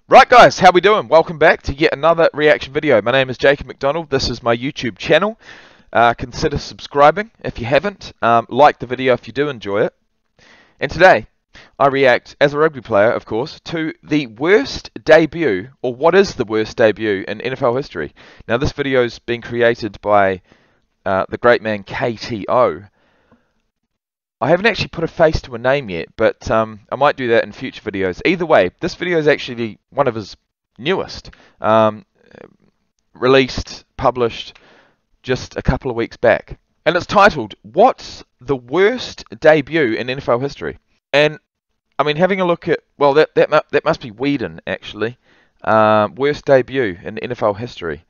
Right guys, how we doing? Welcome back to yet another reaction video. My name is Jacob McDonald. This is my YouTube channel. Consider subscribing if you haven't. Like the video if you do enjoy it. And today, I react, as a rugby player of course, to the worst debut, or what is the worst debut in NFL history. Now this video's been created by the great man KTO. I haven't actually put a face to a name yet, but I might do that in future videos. Either way, this video is actually one of his newest. Released, published just a couple of weeks back. And it's titled, What's the Worst Debut in NFL History? And, I mean, having a look at, well, that must be Whedon, actually. Worst debut in NFL history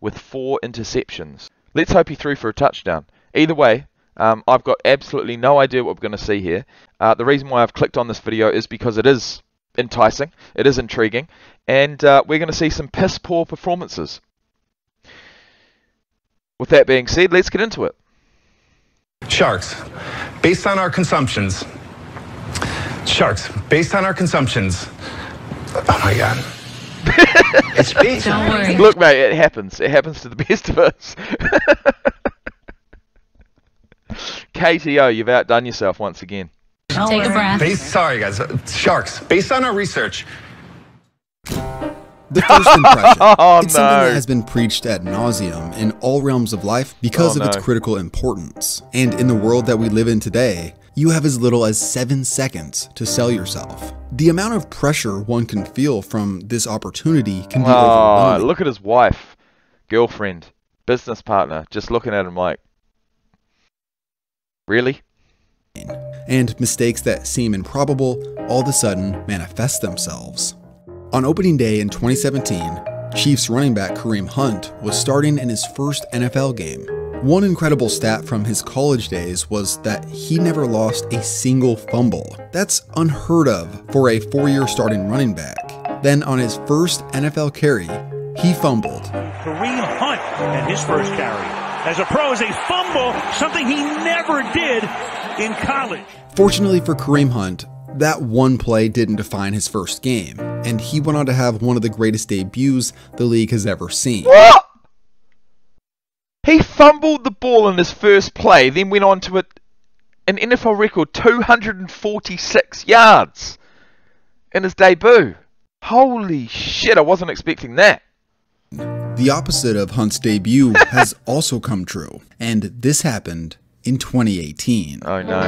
with 4 interceptions. Let's hope he threw for a touchdown. Either way, I've got absolutely no idea what we're going to see here. The reason why I've clicked on this video is because it is enticing, it is intriguing, and we're going to see some piss-poor performances. With that being said, let's get into it. Sharks, based on our consumptions. Oh my God. It's based. Don't worry. Look, mate, it happens. It happens to the best of us. KTO, you've outdone yourself once again. Take a breath. Sorry, guys. Sharks, based on our research. The first impression. Oh, it's something no. that has been preached ad nauseum in all realms of life because of its critical importance. And in the world that we live in today, you have as little as 7 seconds to sell yourself. The amount of pressure one can feel from this opportunity can be overwhelming. Look at his wife, girlfriend, business partner, just looking at him like, really? And mistakes that seem improbable all of a sudden manifest themselves. On opening day in 2017, Chiefs running back Kareem Hunt was starting in his first NFL game. One incredible stat from his college days was that he never lost a single fumble. That's unheard of for a 4-year starting running back. Then on his first NFL carry, he fumbled. Kareem Hunt and his first carry as a pro is a fumble, something he never did in college. Fortunately for Kareem Hunt, that one play didn't define his first game, and he went on to have one of the greatest debuts the league has ever seen. What? He fumbled the ball in his first play, then went on to an NFL record 246 yards in his debut. Holy shit, I wasn't expecting that. The opposite of Hunt's debut has also come true, and this happened in 2018. Oh no.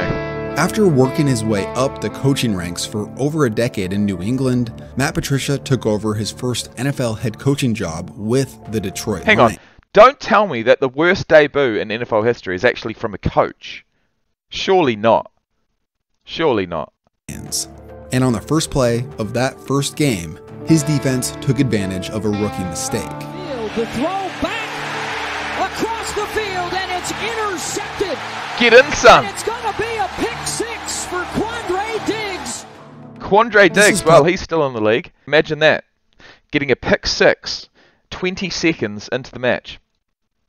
After working his way up the coaching ranks for over a decade in New England, Matt Patricia took over his first NFL head coaching job with the Detroit Lions. Hang on. Don't tell me that the worst debut in NFL history is actually from a coach. Surely not. Surely not. And on the first play of that first game, his defense took advantage of a rookie mistake. The throw back across the field, and it's intercepted. Get in, son. And it's going to be a pick 6 for Quandre Diggs. Quandre Diggs, well, he's still in the league. Imagine that. Getting a pick 6, 20 seconds into the match.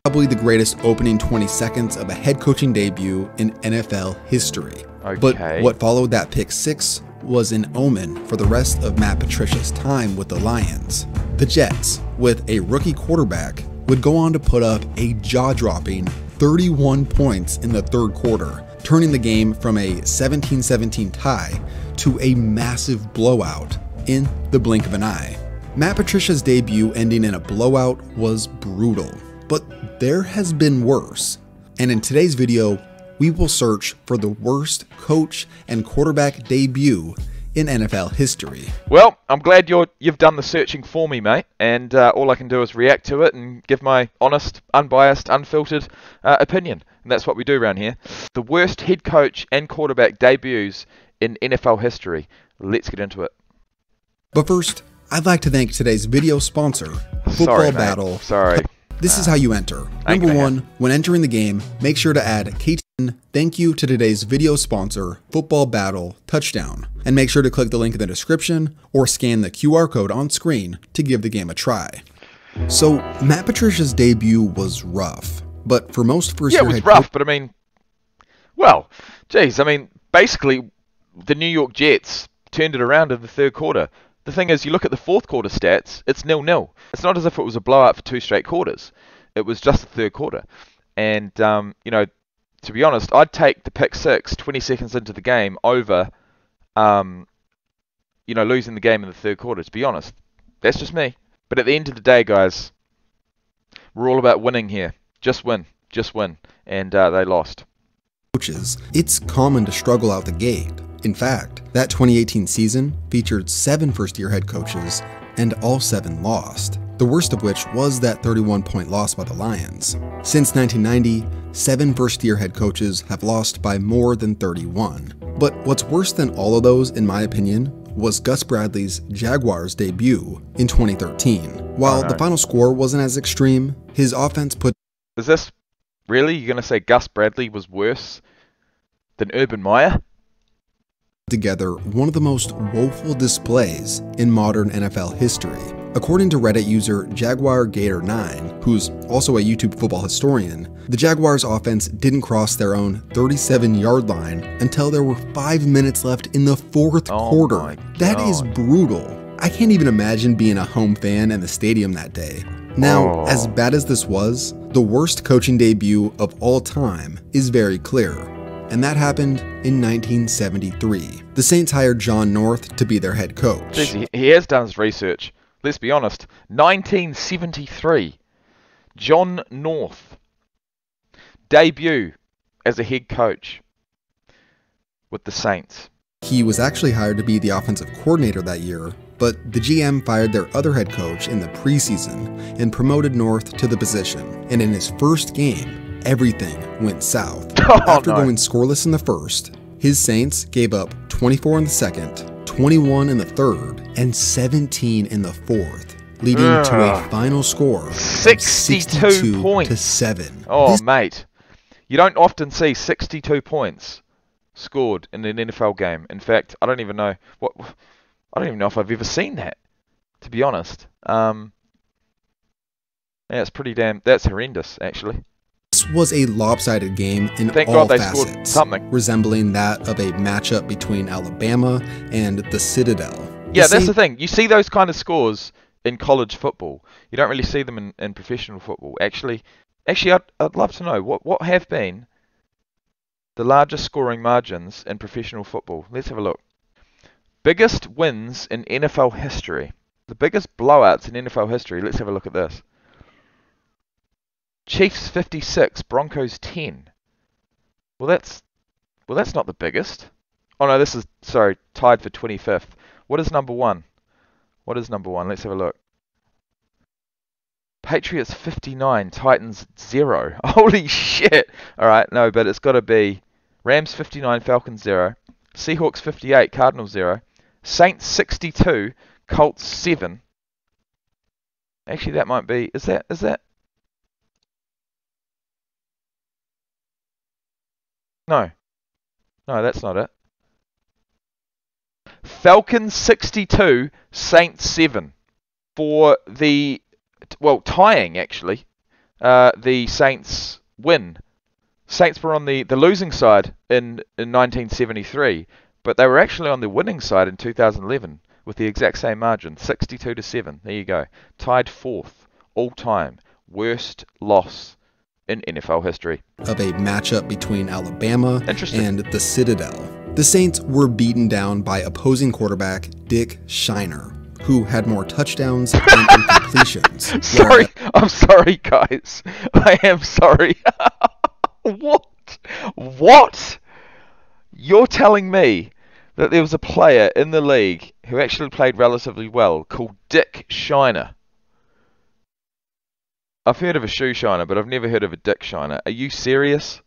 Probably the greatest opening 20 seconds of a head coaching debut in NFL history. Okay. But what followed that pick 6 was an omen for the rest of Matt Patricia's time with the Lions. The Jets, with a rookie quarterback, would go on to put up a jaw-dropping 31 points in the third quarter, turning the game from a 17-17 tie to a massive blowout in the blink of an eye. Matt Patricia's debut ending in a blowout was brutal, but there has been worse. And in today's video, we will search for the worst coach and quarterback debut in NFL history. Well, I'm glad you've done the searching for me, mate, and all I can do is react to it and give my honest, unbiased, unfiltered opinion, and that's what we do around here. The worst head coach and quarterback debuts in NFL history. Let's get into it. But first, I'd like to thank today's video sponsor, Football Sorry, mate. Battle. Sorry. This is how you enter. Number 1, when entering the game, make sure to add KTN thank you to today's video sponsor, Football Battle Touchdown. And make sure to click the link in the description or scan the QR code on screen to give the game a try. So, Matt Patricia's debut was rough, but for most first-year Yeah, it was rough, but I mean, well, geez, I mean, basically, the New York Jets turned it around in the third quarter. the thing is, you look at the fourth quarter stats, it's 0-0. It's not as if it was a blowout for 2 straight quarters. It was just the third quarter. And, you know, to be honest, I'd take the pick 6 20 seconds into the game over, you know, losing the game in the third quarter, to be honest. That's just me. But at the end of the day, guys, we're all about winning here. Just win. Just win. And they lost. Coaches, it's common to struggle out the gate. In fact, that 2018 season featured 7 first-year head coaches, and all 7 lost. The worst of which was that 31-point loss by the Lions. Since 1990, 7 first-year head coaches have lost by more than 31. But what's worse than all of those, in my opinion, was Gus Bradley's Jaguars debut in 2013. While the final score wasn't as extreme, his offense put... Is this really? You're going to say Gus Bradley was worse than Urban Meyer? Together one of the most woeful displays in modern NFL history. According to Reddit user JaguarGator9, who's also a YouTube football historian, the Jaguars offense didn't cross their own 37-yard line until there were 5 minutes left in the fourth quarter. That is brutal. I can't even imagine being a home fan in the stadium that day. Now, as bad as this was, the worst coaching debut of all time is very clear. And that happened in 1973. The Saints hired John North to be their head coach. Jeez, he has done his research. Let's be honest. 1973. John North. Debut as a head coach with the Saints. He was actually hired to be the offensive coordinator that year, but the GM fired their other head coach in the preseason and promoted North to the position. And in his first game, everything went south. After going scoreless in the first, his Saints gave up 24 in the second, 21 in the third, and 17 in the fourth, leading to a final score of 62 points to 7. Oh, mate. You don't often see 62 points scored in an NFL game. In fact, I don't even know if I've ever seen that, to be honest. Yeah, it's pretty that's horrendous, actually. This was a lopsided game in Thank all God they facets, scored something. resembling that of a matchup between Alabama and the Citadel. Yeah, that's the thing. You see those kind of scores in college football. You don't really see them in professional football. Actually, I'd love to know what have been the largest scoring margins in professional football. Let's have a look. Biggest wins in NFL history. The biggest blowouts in NFL history. Let's have a look at this. Chiefs 56, Broncos 10. Well, that's not the biggest. Oh no, this is tied for 25th. What is number 1? What is number 1? Let's have a look. Patriots 59, Titans 0. Holy shit! All right, no, but it's got to be Rams 59, Falcons 0. Seahawks 58, Cardinals 0. Saints 62, Colts 7. Actually, that might be. Is that? No, that's not it. Falcons 62, Saints 7 for the, tying actually, the Saints win. Saints were on the losing side in 1973, but they were actually on the winning side in 2011 with the exact same margin, 62 to 7. There you go. Tied 4th all time, worst loss in NFL history. Of a matchup between Alabama and the Citadel. The Saints were beaten down by opposing quarterback Dick Shiner, who had more touchdowns and incompletions. Sorry, I'm sorry, guys. I am sorry. What? You're telling me that there was a player in the league who actually played relatively well called Dick Shiner? I've heard of a shoe shiner, but I've never heard of a dick shiner. Are you serious?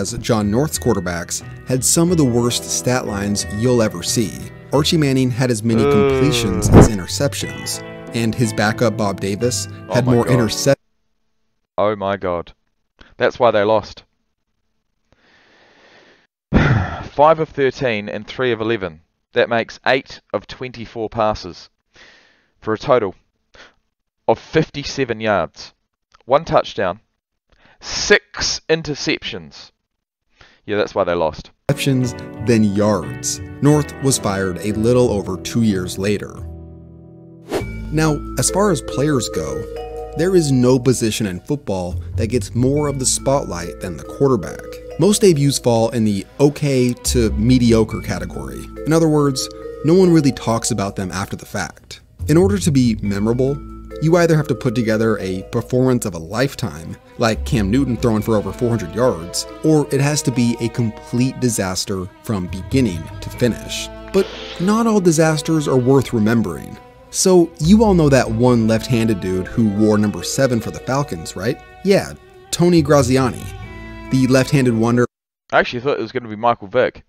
As John North's quarterbacks had some of the worst stat lines you'll ever see. Archie Manning had as many completions as interceptions, and his backup Bob Davis had more interceptions. Oh my god. That's why they lost. 5 of 13 and 3 of 11. That makes 8 of 24 passes for a total of 57 yards, 1 touchdown, 6 interceptions. Yeah, that's why they lost. Receptions, then yards. North was fired a little over 2 years later. Now, as far as players go, there is no position in football that gets more of the spotlight than the quarterback. Most debuts fall in the okay to mediocre category. In other words, no one really talks about them after the fact. In order to be memorable, you either have to put together a performance of a lifetime, like Cam Newton throwing for over 400 yards, or it has to be a complete disaster from beginning to finish. But not all disasters are worth remembering. So you all know that one left-handed dude who wore number 7 for the Falcons, right? Yeah, Tony Graziani, the left-handed wonder. I actually thought it was going to be Michael Vick.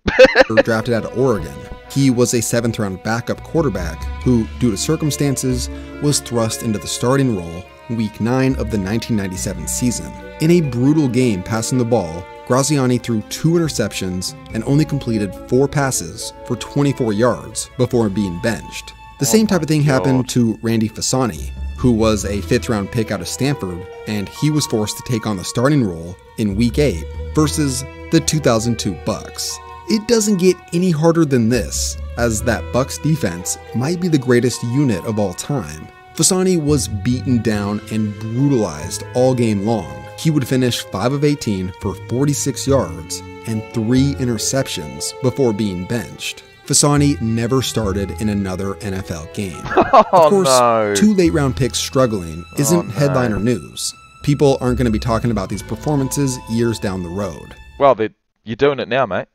Drafted out of Oregon. He was a 7th-round backup quarterback who, due to circumstances, was thrust into the starting role in Week 9 of the 1997 season. In a brutal game passing the ball, Graziani threw 2 interceptions and only completed 4 passes for 24 yards before being benched. The same type of thing happened to Randy Fasani, who was a 5th-round pick out of Stanford, and he was forced to take on the starting role in Week 8 versus the 2002 Bucks. It doesn't get any harder than this, as that Bucks defense might be the greatest unit of all time. Fasani was beaten down and brutalized all game long. He would finish 5 of 18 for 46 yards and 3 interceptions before being benched. Fasani never started in another NFL game. Of course, 2 late-round picks struggling isn't headliner news. People aren't going to be talking about these performances years down the road. Well, you're doing it now, mate.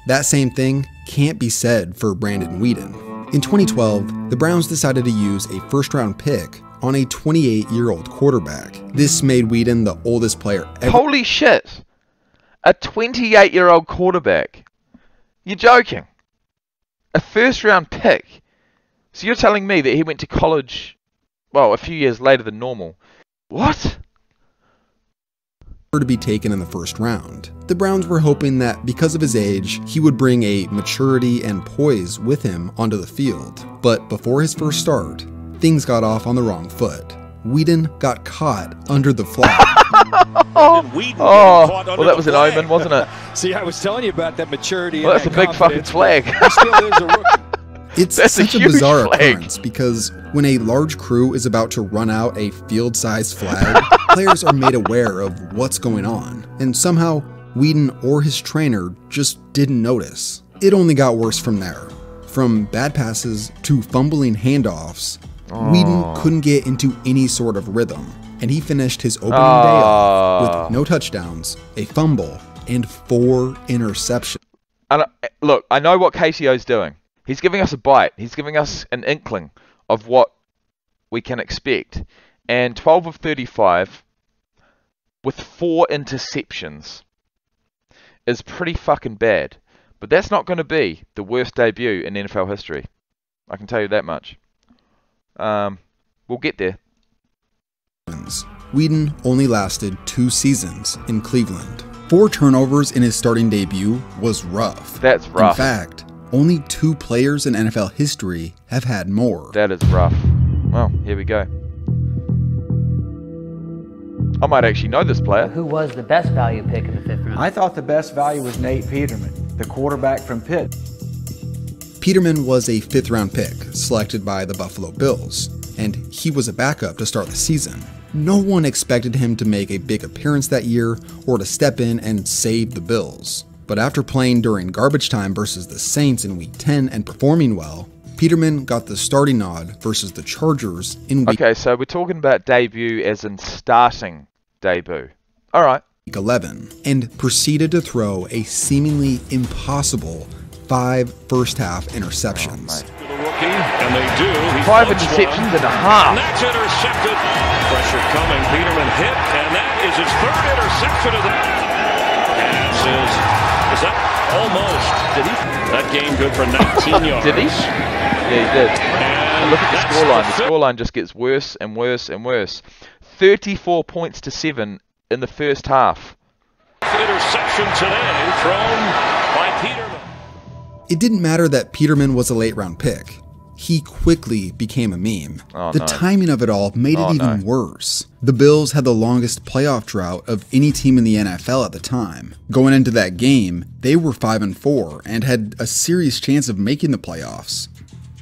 That same thing can't be said for Brandon Weeden. In 2012, the Browns decided to use a 1st-round pick on a 28-year-old quarterback. This made Weeden the oldest player ever. Holy shit! A 28-year-old quarterback? You're joking. A 1st-round pick? So you're telling me that he went to college, well, a few years later than normal. What? To be taken in the 1st round. The Browns were hoping that because of his age, he would bring a maturity and poise with him onto the field. But before his first start, things got off on the wrong foot. Weeden got caught under the flag. Well, that was an omen, wasn't it? See, I was telling you about that maturity. Well, that's a big fucking flag. It's such a bizarre occurrence because when a large crew is about to run out a field-sized flag, players are made aware of what's going on, and somehow Weeden or his trainer just didn't notice. It only got worse from there. From bad passes to fumbling handoffs, Weeden couldn't get into any sort of rhythm, and he finished his opening day off with no touchdowns, a fumble, and 4 interceptions. Look, I know what KCO's doing. He's giving us a bite. He's giving us an inkling of what we can expect. And 12 of 35 with 4 interceptions is pretty fucking bad. But that's not going to be the worst debut in NFL history. I can tell you that much. We'll get there. Weeden only lasted 2 seasons in Cleveland. 4 turnovers in his starting debut was rough. That's rough. In fact, only 2 players in NFL history have had more. That is rough. Well, here we go. I might actually know this player. Who was the best value pick in the 5th round? I thought the best value was Nate Peterman, the quarterback from Pitt. Peterman was a 5th-round pick selected by the Buffalo Bills, and he was a backup to start the season. No one expected him to make a big appearance that year or to step in and save the Bills. But after playing during garbage time versus the Saints in Week 10 and performing well, Peterman got the starting nod versus the Chargers in Week Okay, so we're talking about debut as in starting debut. All right. Week 11, and proceeded to throw a seemingly impossible 5 first-half interceptions. The rookie, and they do. 5 interceptions and a half. And that's intercepted. Pressure coming. Peterman hit, and that is his 3rd interception of the pass. Is that almost? Did he? That game good for 19 yards. Did he? Yeah, he did. And look at the scoreline. The scoreline just gets worse and worse and worse. 34 points to 7 in the first half. Interception today thrown by Peterman. It didn't matter that Peterman was a late-round pick. he quickly became a meme. Oh, The no. timing of it all made it Oh, even no. worse. The Bills had the longest playoff drought of any team in the NFL at the time. Going into that game, they were 5-4 and had a serious chance of making the playoffs.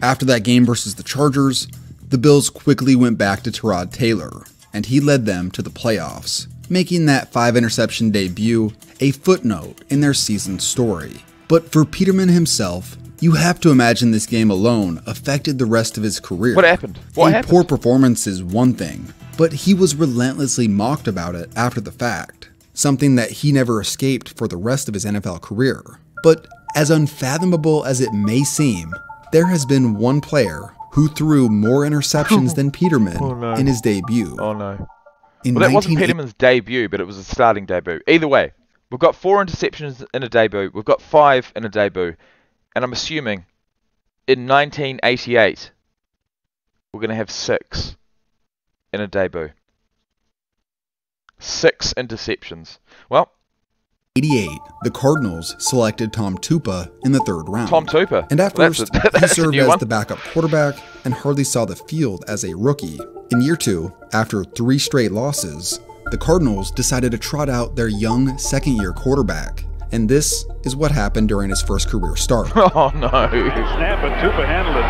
After that game versus the Chargers, the Bills quickly went back to Tyrod Taylor, and he led them to the playoffs, making that 5-interception debut a footnote in their season story. But for Peterman himself, you have to imagine this game alone affected the rest of his career. What happened? What a happened? poor performance is one thing, but he was relentlessly mocked about it after the fact, something that he never escaped for the rest of his NFL career. But as unfathomable as it may seem, there has been one player who threw more interceptions than Peterman in his debut. Oh no. In Well, that wasn't 1980 Peterman's debut, but it was a starting debut. Either way, we've got 4 interceptions in a debut. We've got 5 in a debut. And I'm assuming in 1988, we're going to have 6 in a debut. 6 interceptions. Well, 88, the Cardinals selected Tom Tupa in the 3rd round. Tom Tupa. And at Well, first, that's he a served new as one. the backup quarterback and hardly saw the field as a rookie. In year 2, after 3 straight losses, the Cardinals decided to trot out their young second-year quarterback. And this is what happened during his first career start. Oh no. Snap, and Tupa handled it.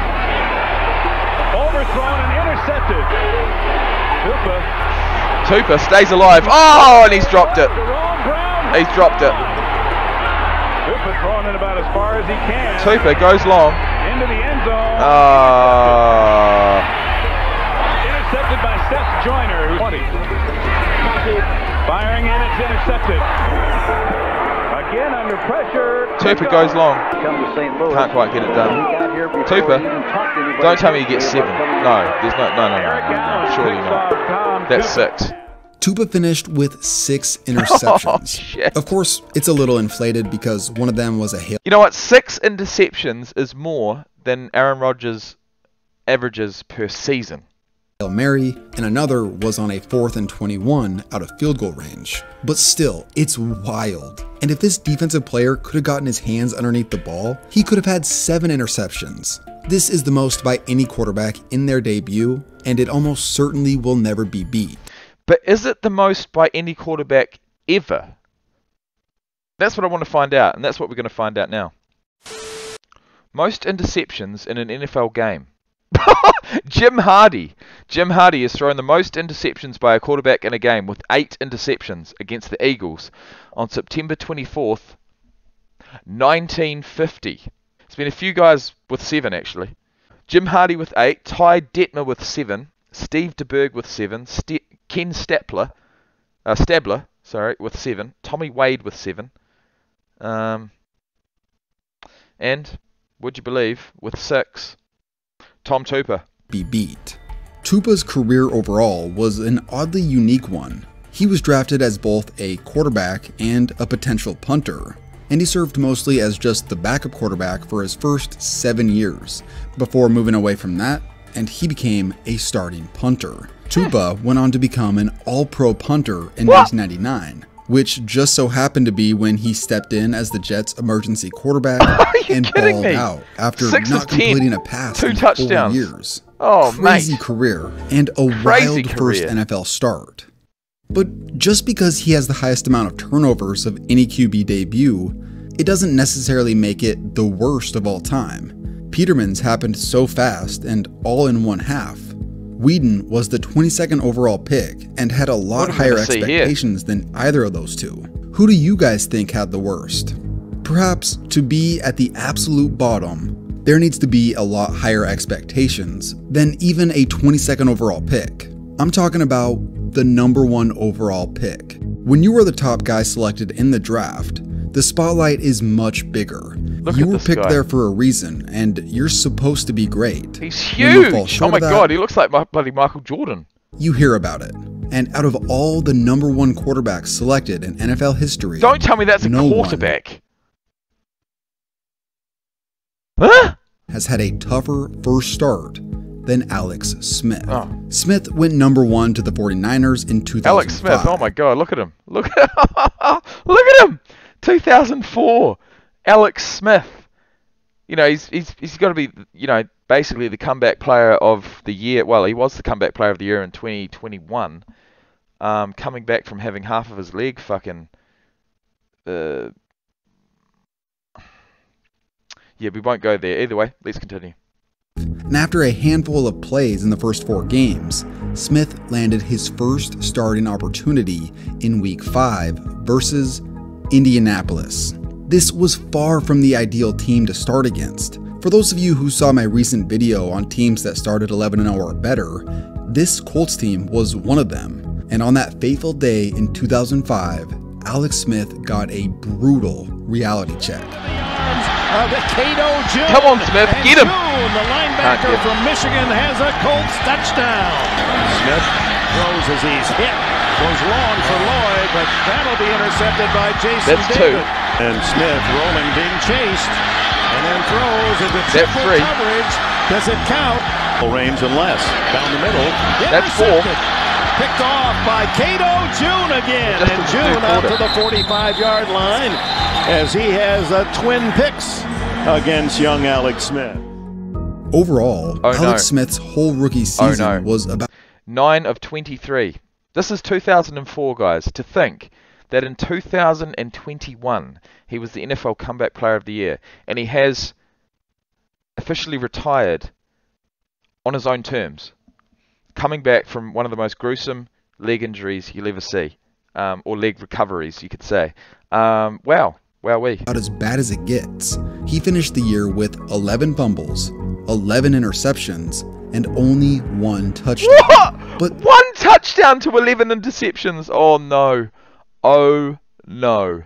Overthrown and intercepted. Tupa stays alive. Oh, and he's dropped it. He's dropped it. Tupa throwing it about as far as he can. Tupa goes long. Into the end zone. Intercepted by Seth Joyner, who's 20. Firing in, it's intercepted. Again under pressure. Tupa goes long. Come to St. Louis. Can't quite get it done. Tupa, don't tell me you get 7. No, there's no. Surely not. That's 6. Tupa finished with 6 interceptions. Oh, shit. Of course, it's a little inflated because one of them was a Hail You know what? 6 interceptions is more than Aaron Rodgers averages per season. Mary, and another was on a 4th and 21 out of field goal range. But still, it's wild. And if this defensive player could have gotten his hands underneath the ball, he could have had 7 interceptions. This is the most by any quarterback in their debut, and it almost certainly will never be beat. But is it the most by any quarterback ever? That's what I want to find out, and that's what we're going to find out now. Most interceptions in an NFL game. Jim Hardy. Jim Hardy has thrown the most interceptions by a quarterback in a game with 8 interceptions against the Eagles on September 24th, 1950. It's been a few guys with 7 actually. Jim Hardy with 8, Ty Detmer with 7, Steve DeBerg with 7, Ken Stabler with 7, Tommy Wade with 7, and would you believe with 6, Tom Tupa. Be beat. Tupa's career overall was an oddly unique one. He was drafted as both a quarterback and a potential punter, and he served mostly as just the backup quarterback for his first 7 years, before moving away from that, and he became a starting punter. Tupa went on to become an all-pro punter in 1999, which just so happened to be when he stepped in as the Jets' emergency quarterback and balled out after 6 not of 10, completing a pass 2 in touchdowns. 4 years. Oh, Crazy mate. career and a Crazy wild first career. NFL start. But just because he has the highest amount of turnovers of any QB debut, it doesn't necessarily make it the worst of all time. Peterman's happened so fast and all in one half. Whedon was the 22nd overall pick and had a lot What are we higher gonna see here? expectations than either of those two. Who do you guys think had the worst? Perhaps to be at the absolute bottom, there needs to be a lot higher expectations than even a 22nd overall pick. I'm talking about the number 1 overall pick. When you are the top guy selected in the draft, the spotlight is much bigger. Look You at were this picked guy. there for a reason, and you're supposed to be great. He's When you fall huge. short Oh my of that, god, he looks like bloody Michael Jordan. You hear about it. And out of all the number 1 quarterbacks selected in NFL history, Don't tell me that's a no one quarterback. Huh? has had a tougher first start than Alex Smith. Oh. Smith went number 1 to the 49ers in 2005. Alex Smith. Oh my god, look at him. Look at him. 2004. Alex Smith. You know, he's got to be, you know, basically the comeback player of the year. Well, he was the comeback player of the year in 2021. Coming back from having half of his leg fucking... yeah, we won't go there. Either way, let's continue. And after a handful of plays in the first 4 games, Smith landed his first starting opportunity in Week 5 versus Indianapolis. This was far from the ideal team to start against. For those of you who saw my recent video on teams that started 11-0 or better, this Colts team was one of them. And on that fateful day in 2005, Alex Smith got a brutal reality check. Come on, Smith, get him! The linebacker from Michigan has a Colts touchdown. Smith throws as he's hit. Goes long for Lloyd, but that'll be intercepted by Jason David. And Smith rolling, being chased, and then throws as it's triple coverage. Does it count? Range and less. Down the middle. That's 4. Picked off by Cato June again. And June out to the 45-yard line as he has twin picks against young Alex Smith. Overall, Alex Smith's whole rookie season was about 9 of 23. This is 2004, guys. To think that in 2021 he was the NFL Comeback Player of the Year, and he has officially retired on his own terms, coming back from one of the most gruesome leg injuries you'll ever see, or leg recoveries, you could say. Wow. Wowee. About as bad as it gets. He finished the year with 11 fumbles, 11 interceptions, and only 1 touchdown. What? But 1 touchdown to 11 interceptions. Oh no. Oh no.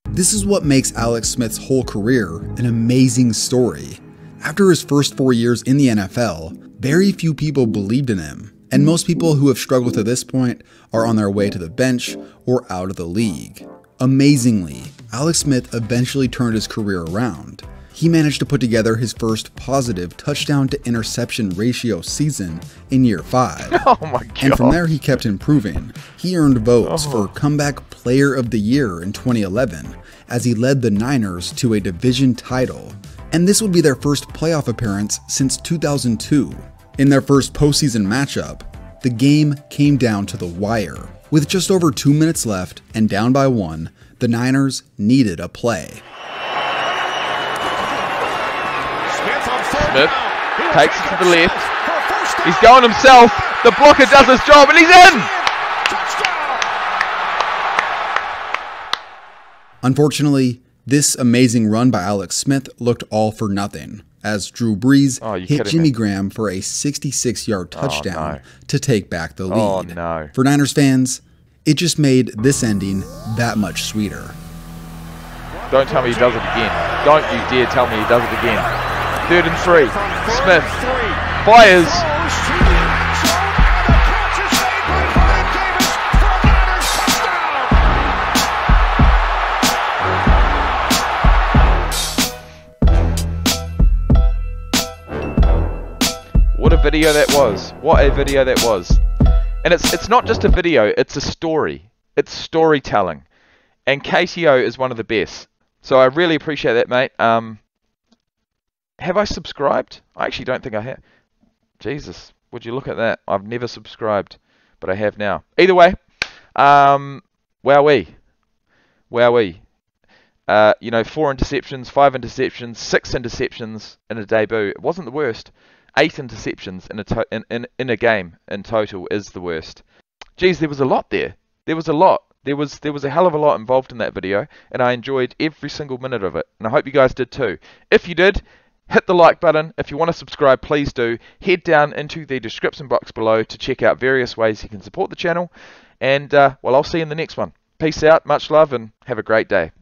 This is what makes Alex Smith's whole career an amazing story. After his first 4 years in the NFL, very few people believed in him, and most people who have struggled to this point are on their way to the bench or out of the league. Amazingly, Alex Smith eventually turned his career around. He managed to put together his first positive touchdown to interception ratio season in year 5. Oh my God. And from there he kept improving. He earned votes for Comeback Player of the Year in 2011 as he led the Niners to a division title. And this would be their first playoff appearance since 2002. In their first postseason matchup, the game came down to the wire. With just over 2 minutes left and down by 1, the Niners needed a play. Smith takes it to the left. He's going himself. The blocker does his job and he's in! Unfortunately, this amazing run by Alex Smith looked all for nothing, as Drew Brees hit Jimmy Graham for a 66-yard touchdown to take back the lead. Oh no. For Niners fans, it just made this ending that much sweeter. Don't tell me he does it again. Don't you dare tell me he does it again. 3rd and 3. Smith fires. What a video that was. What a video that was. And it's not just a video, it's a story. It's storytelling. And KTO is one of the best. So I really appreciate that, mate. Have I subscribed? I actually don't think I have. Jesus, would you look at that? I've never subscribed, but I have now. Either way, wowee. Wowee. 4 interceptions, 5 interceptions, 6 interceptions in a debut. It wasn't the worst. 8 interceptions in a game in total is the worst. Geez, there was a lot there. There was a lot. There was a hell of a lot involved in that video, and I enjoyed every single minute of it. And I hope you guys did too. If you did, hit the like button. If you want to subscribe, please do. Head down into the description box below to check out various ways you can support the channel. And, well, I'll see you in the next one. Peace out, much love, and have a great day.